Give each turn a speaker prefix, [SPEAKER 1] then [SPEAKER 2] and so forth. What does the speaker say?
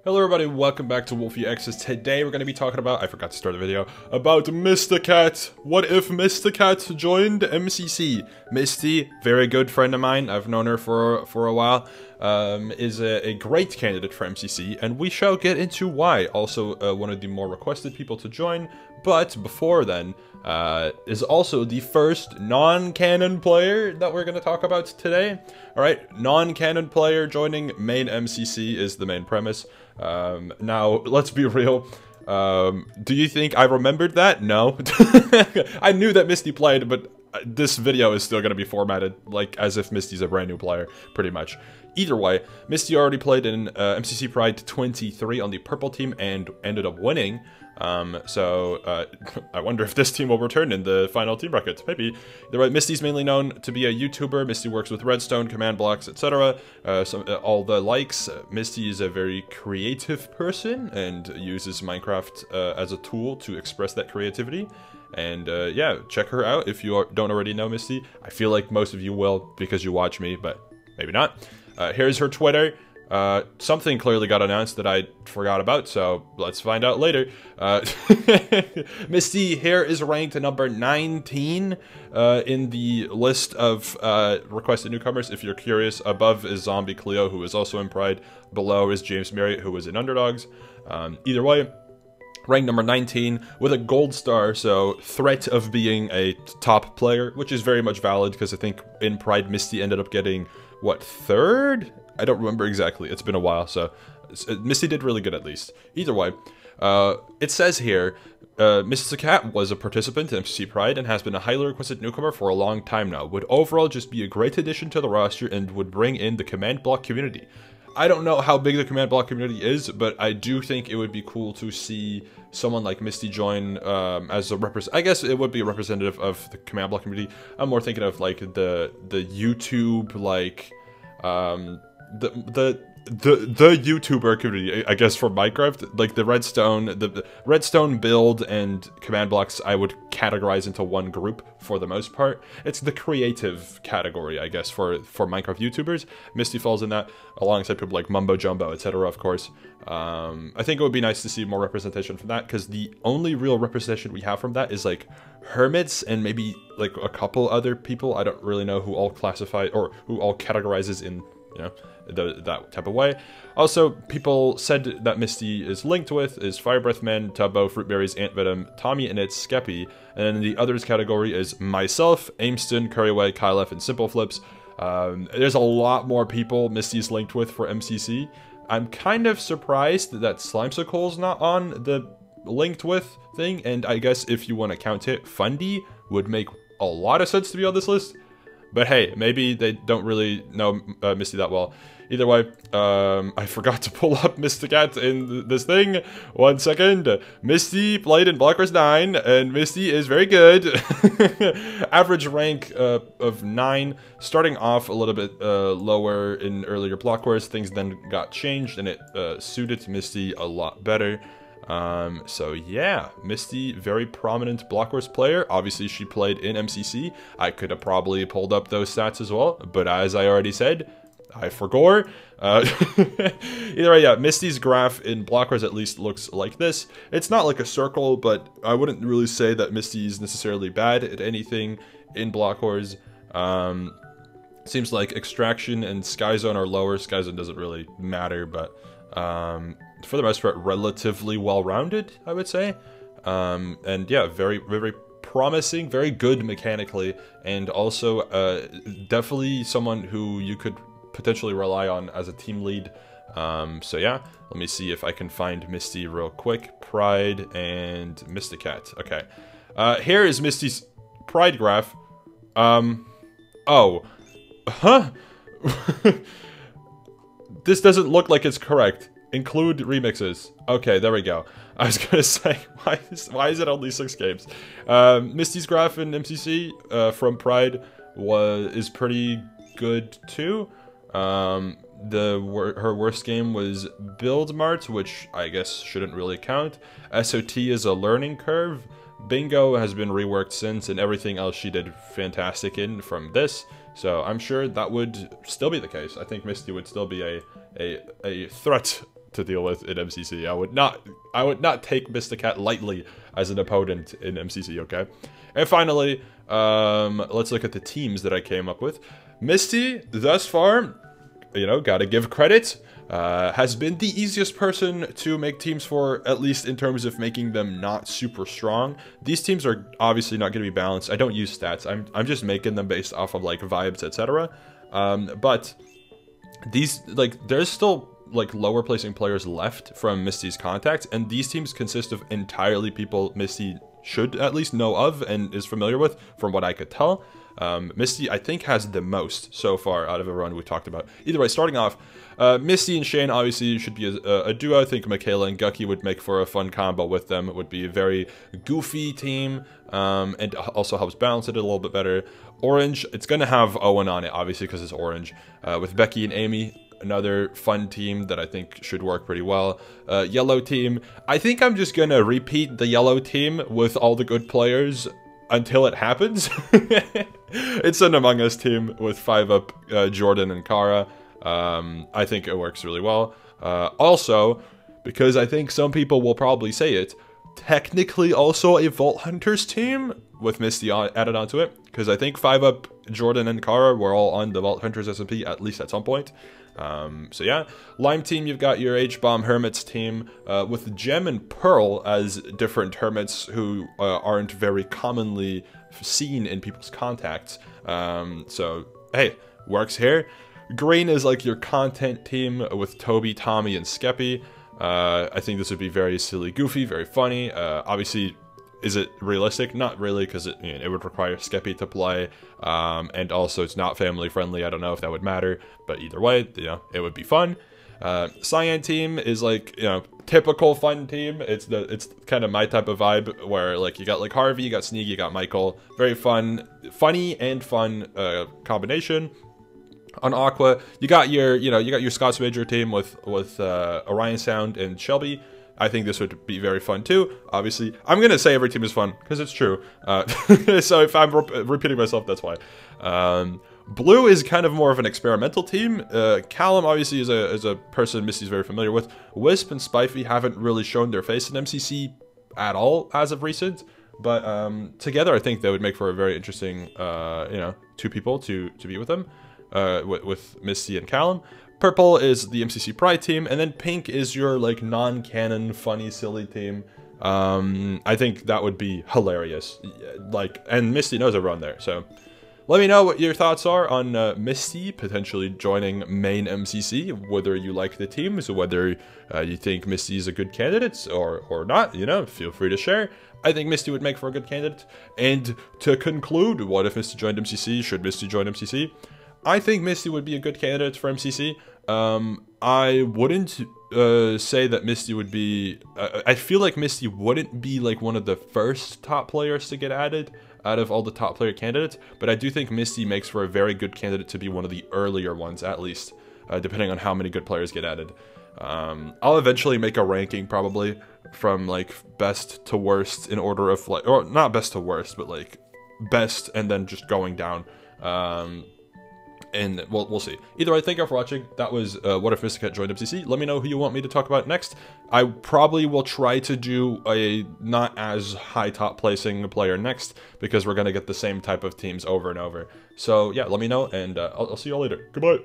[SPEAKER 1] Hello everybody, welcome back to wolfeei. Today we're going to be talking about, I forgot to start the video, about Mysticat. What if Mysticat joined MCC? Misty, very good friend of mine, I've known her for a while, is a great candidate for MCC, and we shall get into why. Also, one of the more requested people to join, but before then, is also the first non-canon player that we're going to talk about today. Alright, non-canon player joining main MCC is the main premise. Now, let's be real. Do you think I remembered that? No. I knew that Misty played, but this video is still going to be formatted like as if Misty's a brand new player, pretty much. Either way, Misty already played in MCC Pride 23 on the purple team and ended up winning. I wonder if this team will return in the final team bracket. Maybe. Either way, Misty's mainly known to be a YouTuber. Misty works with redstone, command blocks, etc. All the likes. Misty is a very creative person and uses Minecraft as a tool to express that creativity. And yeah, check her out if you don't already know Misty. I feel like most of you will because you watch me, but maybe not. Here's her Twitter. Something clearly got announced that I forgot about, so let's find out later. Misty here is ranked number 19 in the list of requested newcomers. If you're curious, above is Zombie Cleo, who is also in Pride. Below is James Marriott, who was in Underdogs. Either way, ranked number 19 with a gold star, so threat of being a top player, which is very much valid because I think in Pride Misty ended up getting, what, third? I don't remember exactly, it's been a while, so Misty did really good at least. Either way, it says here, Mysticat was a participant in MCC Pride and has been a highly requested newcomer for a long time now. Would overall just be a great addition to the roster and would bring in the command block community. I don't know how big the command block community is, but I do think it would be cool to see someone like Misty join as a I guess it would be a representative of the command block community. I'm more thinking of like the YouTube, like the YouTuber community, I guess, for Minecraft, like the redstone build and command blocks I would categorize into one group for the most part. It's the creative category, I guess, for Minecraft YouTubers. Misty falls in that, alongside people like Mumbo Jumbo, etc. of course. I think it would be nice to see more representation from that, because the only real representation we have from that is like hermits and maybe like a couple other people. I don't really know who all classify or who all categorizes in, you know, that type of way. Also, people said that Misty is linked with is Firebreathman, Tubbo, Fruitberries, Ant Venom, Tommy and it's Skeppy, and then the others category is myself, Aimston, Curryway, Kylef, and Simple Flips. There's a lot more people Misty's linked with for MCC. I'm kind of surprised that Slimecicle's not on the linked with thing, and I guess if you want to count it, Fundy would make a lot of sense to be on this list. But hey, maybe they don't really know Misty that well. Either way, I forgot to pull up Mysticat in this thing. 1 second. Misty played in Block Wars 9, and Misty is very good. Average rank of 9, starting off a little bit lower in earlier Block Wars. Things then got changed, and it suited Misty a lot better. So yeah, Misty, very prominent Block Wars player. Obviously, she played in MCC. I could have probably pulled up those stats as well, but as I already said, I forgot. Either way, yeah, Misty's graph in Block Wars at least looks like this. It's not like a circle, but I wouldn't really say that Misty is necessarily bad at anything in Block Wars. Seems like Extraction and Skyzone are lower. Skyzone doesn't really matter, but for the most part, relatively well-rounded, I would say. And yeah, very, very promising, very good mechanically, and also definitely someone who you could potentially rely on as a team lead. So yeah, let me see if I can find Misty real quick. Pride and Mysticat. Okay. Here is Misty's Pride graph. Oh. Huh? This doesn't look like it's correct. Include remixes. Okay, there we go. I was gonna say, why is it only 6 games? Misty's graph in MCC from Pride is pretty good too. Her worst game was Build Mart, which I guess shouldn't really count. SOT is a learning curve. Bingo has been reworked since, and everything else she did fantastic in from this. So I'm sure that would still be the case. I think Misty would still be a threat to deal with in MCC. I would not take Mysticat lightly as an opponent in MCC, okay? And finally, let's look at the teams that I came up with. Misty, thus far, you know, gotta give credit, has been the easiest person to make teams for, at least in terms of making them not super strong. These teams are obviously not going to be balanced. I don't use stats. I'm just making them based off of like vibes, etc. But these, like, there's still like lower placing players left from Misty's contact, and these teams consist of entirely people Misty should at least know of and is familiar with, from what I could tell. Misty, I think, has the most so far out of everyone we talked about. Either way, starting off, Misty and Shane obviously should be a duo. I think Michaela and Gucky would make for a fun combo with them. It would be a very goofy team, and also helps balance it a little bit better. Orange, it's going to have Owen on it, obviously, because it's orange. With Becky and Amy, another fun team that I think should work pretty well. Yellow team, I think I'm just going to repeat the yellow team with all the good players until it happens. It's an Among Us team with 5-up Jordan and Kara. I think it works really well. Also, because I think some people will probably say it, technically also a Vault Hunters team with Misty added onto it, because I think 5-up Jordan and Kara were all on the Vault Hunters SMP at least at some point. So yeah, Lime team, you've got your H-Bomb Hermits team, with Gem and Pearl as different hermits who aren't very commonly seen in people's contacts. So hey, works here. Green is like your content team with Toby, Tommy, and Skeppy. I think this would be very silly, goofy, very funny. Obviously, is it realistic? Not really, because it would require Skeppy to play, and also it's not family friendly. I don't know if that would matter, but either way, you know, it would be fun. Cyan team is like, you know, typical fun team. It's kind of my type of vibe, where like you got like Harvey, you got Sneaky, you got Michael. Very fun, funny and fun combination. On Aqua, you got your Scots Major team with Orion Sound and Shelby. I think this would be very fun too. Obviously, I'm gonna say every team is fun because it's true. So if I'm repeating myself, that's why. Blue is kind of more of an experimental team. Callum obviously is a person Misty's very familiar with. Wisp and Spifey haven't really shown their face in MCC at all as of recent, but together I think they would make for a very interesting, two people to be with them. With Misty and Callum. Purple is the MCC Pride team, and then Pink is your like non-canon, funny, silly team. I think that would be hilarious. Like, and Misty knows everyone there, so let me know what your thoughts are on Misty potentially joining main MCC, whether you like the teams, whether you think Misty is a good candidate or not, you know, feel free to share. I think Misty would make for a good candidate. And to conclude, what if Misty joined MCC? Should Misty join MCC? I think Misty would be a good candidate for MCC. I wouldn't say that Misty would be... I feel like Misty wouldn't be like one of the first top players to get added out of all the top player candidates, but I do think Misty makes for a very good candidate to be one of the earlier ones, at least, depending on how many good players get added. I'll eventually make a ranking, probably, from like best to worst in order of like... Or not best to worst, but like best and then just going down. And we'll see. Either way, thank you all for watching. That was What If Mysticat joined MCC. Let me know who you want me to talk about next. I probably will try to do a not as high top placing player next, because we're going to get the same type of teams over and over. So yeah, let me know, and I'll see you all later. Goodbye.